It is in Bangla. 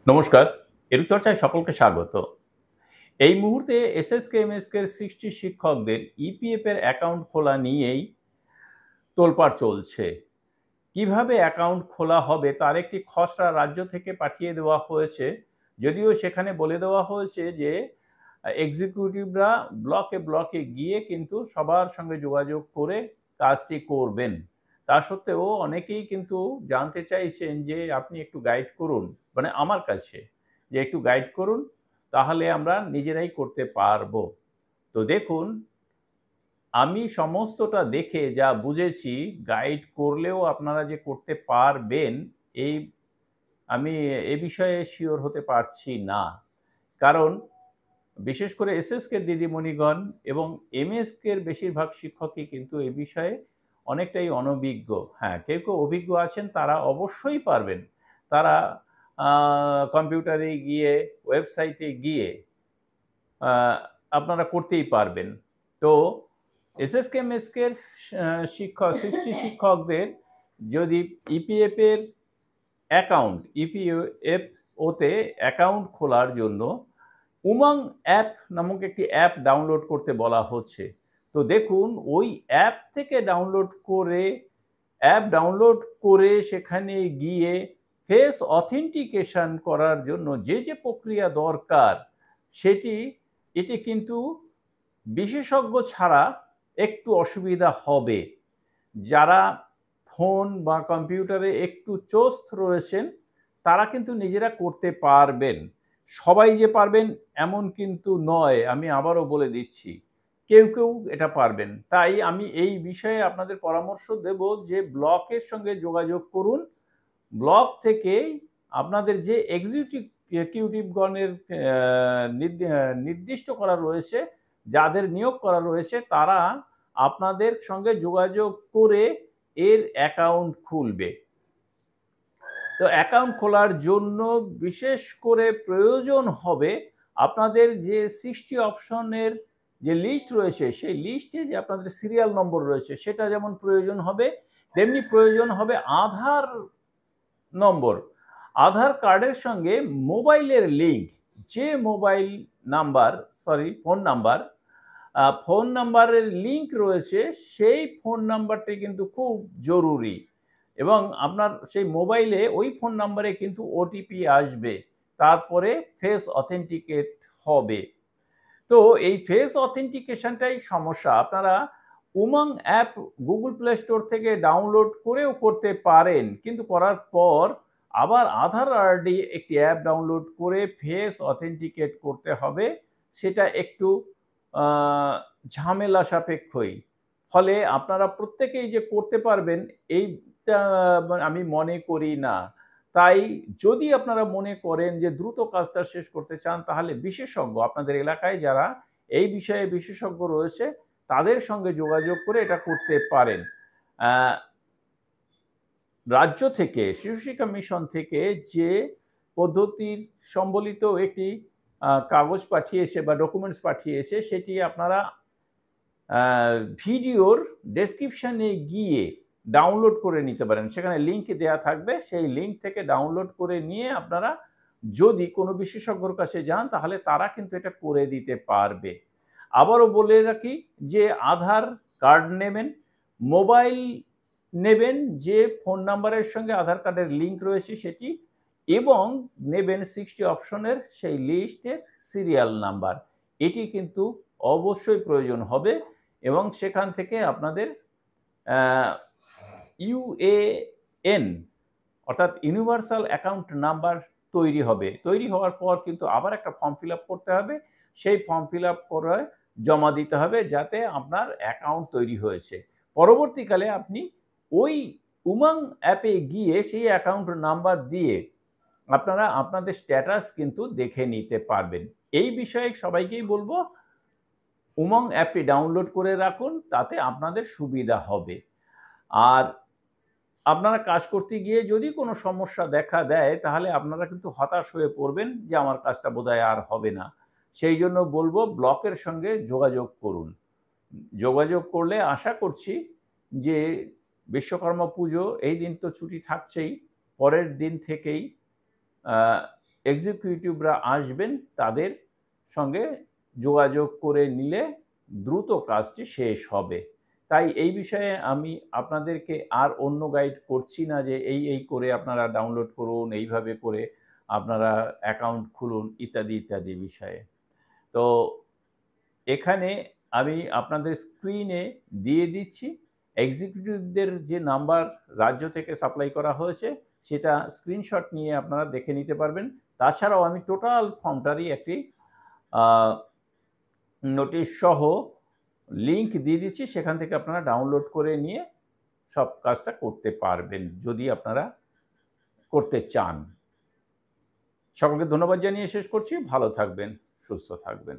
নমস্কার, এরুচর্চায় সকলকে স্বাগত। এই মুহূর্তে এসএসকে, এমএসকে এর 60 শিক্ষকদের ইপিএফ এর অ্যাকাউন্ট খোলা নিয়েই তোলপাড় চলছে। কিভাবে অ্যাকাউন্ট খোলা হবে তার একটি খসড়া রাজ্য থেকে পাঠিয়ে দেওয়া হয়েছে। যদিও সেখানে বলে দেওয়া হয়েছে যে এক্সিকিউটিভরা ব্লকে গিয়ে কিন্তু সবার সঙ্গে যোগাযোগ করে কাজটি করবেন। তা সত্ত্বেও অনেকেই কিন্তু জানতে চাইছেন যে আপনি একটু গাইড করুন, মানে আমার কাছে যে একটু গাইড করুন, তাহলে আমরা নিজেরাই করতে পারবো। তো দেখুন, আমি সমস্তটা দেখে যা বুঝেছি, গাইড করলেও আপনারা যে করতে পারবেন, এই আমি এ বিষয়ে সিওর হতে পারছি না। কারণ বিশেষ করে এসএসকের দিদিমণিগণ এবং এমএসকের বেশিরভাগ শিক্ষকই কিন্তু এ বিষয়ে অনেকটাই অনভিজ্ঞ। হ্যাঁ, কেউ অভিজ্ঞ আছেন, তারা অবশ্যই পারবেন। তারা কম্পিউটারে গিয়ে, ওয়েবসাইটে গিয়ে আ আপনারা করতেই পারবেন। তো এসএসকে, এমএসকের 60 শিক্ষকদের যদি ইপিএফ এর অ্যাকাউন্ট, ইপিএফওতে অ্যাকাউন্ট খোলার জন্য উমং অ্যাপ নামক একটি অ্যাপ ডাউনলোড করতে বলা হচ্ছে। তো দেখুন, ওই অ্যাপ ডাউনলোড করে সেখানে গিয়ে ফেস অথেন্টিকেশন করার জন্য যে প্রক্রিয়া দরকার, এটি কিন্তু বিশেষজ্ঞ ছাড়া একটু অসুবিধা হবে। যারা ফোন বা কম্পিউটারে একটু চোস্ত রয়েছেন, তারা কিন্তু নিজেরা করতে পারবেন। সবাই যে পারবেন এমন কিন্তু নয়, আমি আবারও বলে দিচ্ছি। কেউ এটা পারবেন। তাই আমি এই বিষয়ে আপনাদের পরামর্শ দেব যে ব্লকের সঙ্গে যোগাযোগ করুন। ব্লক থেকে আপনাদের যে এক্সিকিউটিভগণের নির্দিষ্ট করা রয়েছে, যাদের নিয়োগ করা রয়েছে, তারা আপনাদের সঙ্গে যোগাযোগ করে এর অ্যাকাউন্ট খুলবে। তো অ্যাকাউন্ট খোলার জন্য বিশেষ করে প্রয়োজন হবে আপনাদের যে 60 অপশনের যে লিস্ট রয়েছে, সেই লিস্টে যে আপনাদের সিরিয়াল নম্বর রয়েছে, সেটা যেমন প্রয়োজন হবে, তেমনি প্রয়োজন হবে আধার নম্বর। আধার কার্ডের সঙ্গে মোবাইলের লিঙ্ক, যে মোবাইল নাম্বার, ফোন নাম্বারের লিঙ্ক রয়েছে, সেই ফোন নাম্বারটি কিন্তু খুব জরুরি। এবং আপনার সেই মোবাইলে ওই ফোন নাম্বারে কিন্তু ওটিপি আসবে। তারপরে ফেস অথেন্টিকেট হবে। তো এই ফেস অথেন্টিকেশনটাই সমস্যা। আপনারা Umang app Google play store থেকে ডাউনলোড করেও করতে পারেন। কিন্তু করার পর আবার আধার আরডি একটি অ্যাপ ডাউনলোড করে ফেস অথেন্টিকেট করতে হবে। সেটা একটু আ ঝামেলা সাপেক্ষই। ফলে আপনারা প্রত্যেকেই যে করতে পারবেন, এইটা আমি মনে করি না। তাই যদি আপনারা মনে করেন যে দ্রুত কাজটা শেষ করতে চান, তাহলে বিশেষজ্ঞ, আপনাদের এলাকায় যারা এই বিষয়ে বিশেষজ্ঞ রয়েছে, তাদের সঙ্গে যোগাযোগ করে এটা করতে পারেন। আ রাজ্য থেকে, শিশু শিক্ষা মিশন থেকে যে পদ্ধতির সম্বলিত একটি কাগজ পাঠিয়েছে বা ডকুমেন্টস পাঠিয়েছে, সেটি আপনারা ভিডিওর ডেসক্রিপশনে গিয়ে ডাউনলোড করে নিতে পারেন। সেখানে লিঙ্ক দেয়া থাকবে। সেই লিঙ্ক থেকে ডাউনলোড করে নিয়ে আপনারা যদি কোনো বিশেষজ্ঞর কাছে যান, তাহলে তারা কিন্তু এটা করে দিতে পারবে। আবারও বলে রাখি যে আধার কার্ড নেবেন, মোবাইল নেবেন, যে ফোন নাম্বারের সঙ্গে আধার কার্ডের লিঙ্ক রয়েছে সেটি, এবং নেবেন 60 অপশনের সেই লিস্টের সিরিয়াল নাম্বার। এটি কিন্তু অবশ্যই প্রয়োজন হবে এবং সেখান থেকে আপনাদের আ ইউএএন, অর্থাৎ ইউনিভার্সাল অ্যাকাউন্ট নাম্বার তৈরি হবে। তৈরি হওয়ার পর কিন্তু আবার একটা ফর্ম ফিল আপ করতে হবে। সেই ফর্ম ফিল আপ করে জমা দিতে হবে, যাতে আপনার অ্যাকাউন্ট তৈরি হয়েছে। পরবর্তীকালে আপনি ওই উমং অ্যাপে গিয়ে সেই অ্যাকাউন্ট নাম্বার দিয়ে আপনারা আপনাদের স্ট্যাটাস কিন্তু দেখে নিতে পারবেন। এই বিষয়ে সবাইকেই বলব, উমং অ্যাপটি ডাউনলোড করে রাখুন, তাতে আপনাদের সুবিধা হবে। আর আপনারা কাজ করতে গিয়ে যদি কোনো সমস্যা দেখা দেয়, তাহলে আপনারা কিন্তু হতাশ হয়ে পড়বেন যে আমার কাজটা বোধহয় আর হবে না। সেই জন্য বলব, ব্লকের সঙ্গে যোগাযোগ করুন। যোগাযোগ করলে আশা করছি যে বিশ্বকর্মা পুজো, এই দিন তো ছুটি থাকছেই। পরের দিন থেকেই আ এক্সিকিউটিভরা আসবেন, তাদের সঙ্গে যোগাযোগ করে নিলে দ্রুত কাজটি শেষ হবে। তাই এই বিষয়ে আমি আপনাদেরকে আর অন্য গাইড করছি না যে এই করে আপনারা ডাউনলোড করুন, এইভাবে করে আপনারা অ্যাকাউন্ট খুলুন ইত্যাদি, ইত্যাদি বিষয়ে। তো এখানে আমি আপনাদের স্ক্রিনে দিয়ে দিচ্ছি এক্সিকিউটিভদের যে নাম্বার রাজ্য থেকে সাপ্লাই করা হয়েছে সেটা স্ক্রিনশট নিয়ে আপনারা দেখে নিতে পারবেন। তাছাড়াও আমি টোটাল ফর্মটারই একটি নোটিশ সহ লিংক দিয়ে দিচ্ছি, সেখান থেকে আপনারা ডাউনলোড করে নিয়ে সব কাজটা করতে পারবেন যদি আপনারা করতে চান। সকলকে ধন্যবাদ জানিয়ে শেষ করছি। ভালো থাকবেন, সুস্থ থাকবেন।